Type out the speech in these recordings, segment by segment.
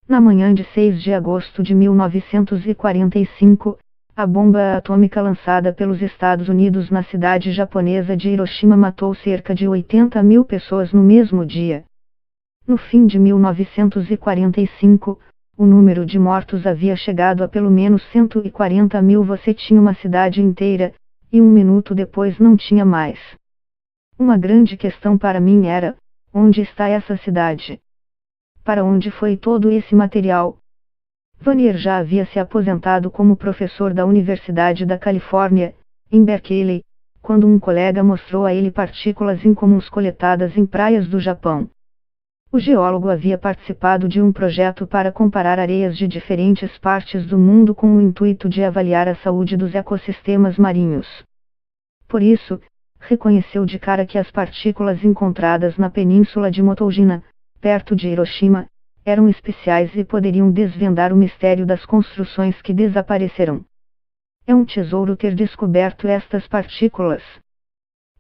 Na manhã de 6 de agosto de 1945, a bomba atômica lançada pelos Estados Unidos na cidade japonesa de Hiroshima matou cerca de 80 mil pessoas no mesmo dia. No fim de 1945, o número de mortos havia chegado a pelo menos 140 mil. Você tinha uma cidade inteira, e um minuto depois não tinha mais. Uma grande questão para mim era: onde está essa cidade? Para onde foi todo esse material? Vanier já havia se aposentado como professor da Universidade da Califórnia, em Berkeley, quando um colega mostrou a ele partículas incomuns coletadas em praias do Japão. O geólogo havia participado de um projeto para comparar areias de diferentes partes do mundo com o intuito de avaliar a saúde dos ecossistemas marinhos. Por isso, reconheceu de cara que as partículas encontradas na península de Motoujina, perto de Hiroshima, eram especiais e poderiam desvendar o mistério das construções que desapareceram. É um tesouro ter descoberto estas partículas.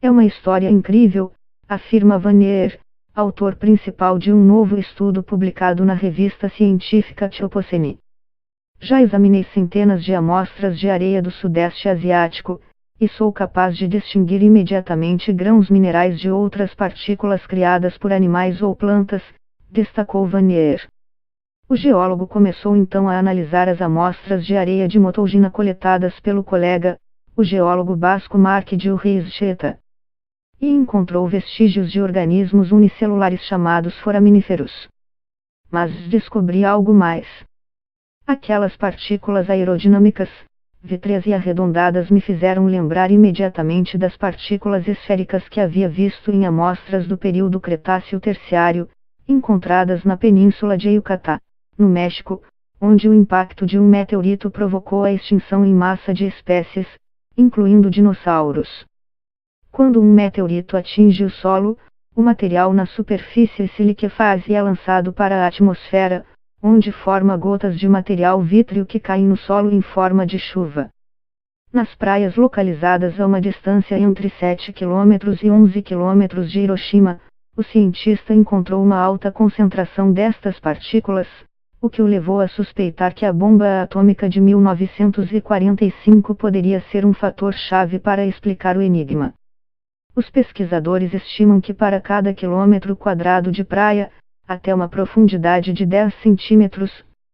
É uma história incrível, afirma Vanier, autor principal de um novo estudo publicado na revista científica Chopocene. Já examinei centenas de amostras de areia do Sudeste Asiático, e sou capaz de distinguir imediatamente grãos minerais de outras partículas criadas por animais ou plantas, destacou Vanier. O geólogo começou então a analisar as amostras de areia de Motoujina coletadas pelo colega, o geólogo basco Marc de Urreizcheta, e encontrou vestígios de organismos unicelulares chamados foraminíferos. Mas descobri algo mais. Aquelas partículas aerodinâmicas, vítreas e arredondadas, me fizeram lembrar imediatamente das partículas esféricas que havia visto em amostras do período Cretáceo-Terciário, encontradas na península de Yucatán, no México, onde o impacto de um meteorito provocou a extinção em massa de espécies, incluindo dinossauros. Quando um meteorito atinge o solo, o material na superfície se liquefaz e é lançado para a atmosfera, onde forma gotas de material vítreo que caem no solo em forma de chuva. Nas praias localizadas a uma distância entre 7 km e 11 km de Hiroshima, o cientista encontrou uma alta concentração destas partículas, o que o levou a suspeitar que a bomba atômica de 1945 poderia ser um fator-chave para explicar o enigma. Os pesquisadores estimam que para cada quilômetro quadrado de praia, até uma profundidade de 10 centímetros,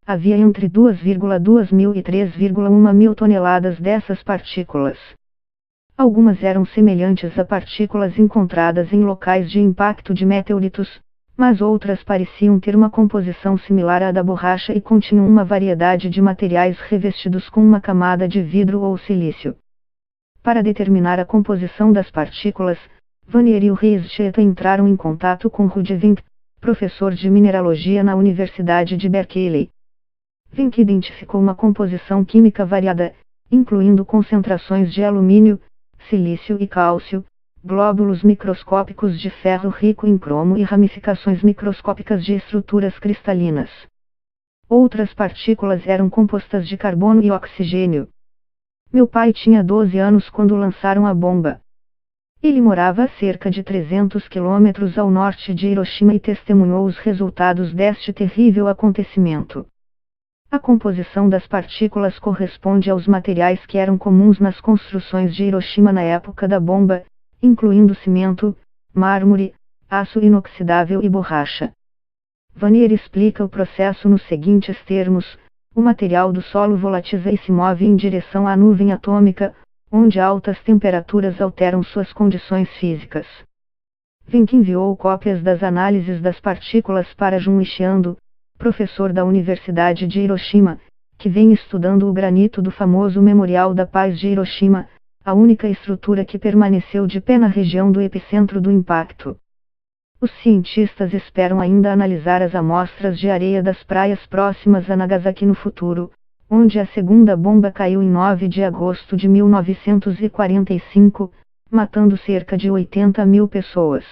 havia entre 2,2 mil e 3,1 mil toneladas dessas partículas. Algumas eram semelhantes a partículas encontradas em locais de impacto de meteoritos, mas outras pareciam ter uma composição similar à da borracha e continham uma variedade de materiais revestidos com uma camada de vidro ou silício. Para determinar a composição das partículas, Vanier e Urreizcheta entraram em contato com Rudy Vink, professor de mineralogia na Universidade de Berkeley. Vink identificou uma composição química variada, incluindo concentrações de alumínio, silício e cálcio, glóbulos microscópicos de ferro rico em cromo e ramificações microscópicas de estruturas cristalinas. Outras partículas eram compostas de carbono e oxigênio. Meu pai tinha 12 anos quando lançaram a bomba. Ele morava a cerca de 300 quilômetros ao norte de Hiroshima e testemunhou os resultados deste terrível acontecimento. A composição das partículas corresponde aos materiais que eram comuns nas construções de Hiroshima na época da bomba, incluindo cimento, mármore, aço inoxidável e borracha. Vanier explica o processo nos seguintes termos: o material do solo volatiza e se move em direção à nuvem atômica, onde altas temperaturas alteram suas condições físicas. Vink enviou cópias das análises das partículas para Junichi Ando, professor da Universidade de Hiroshima, que vem estudando o granito do famoso Memorial da Paz de Hiroshima, a única estrutura que permaneceu de pé na região do epicentro do impacto. Os cientistas esperam ainda analisar as amostras de areia das praias próximas a Nagasaki no futuro, onde a segunda bomba caiu em 9 de agosto de 1945, matando cerca de 80 mil pessoas.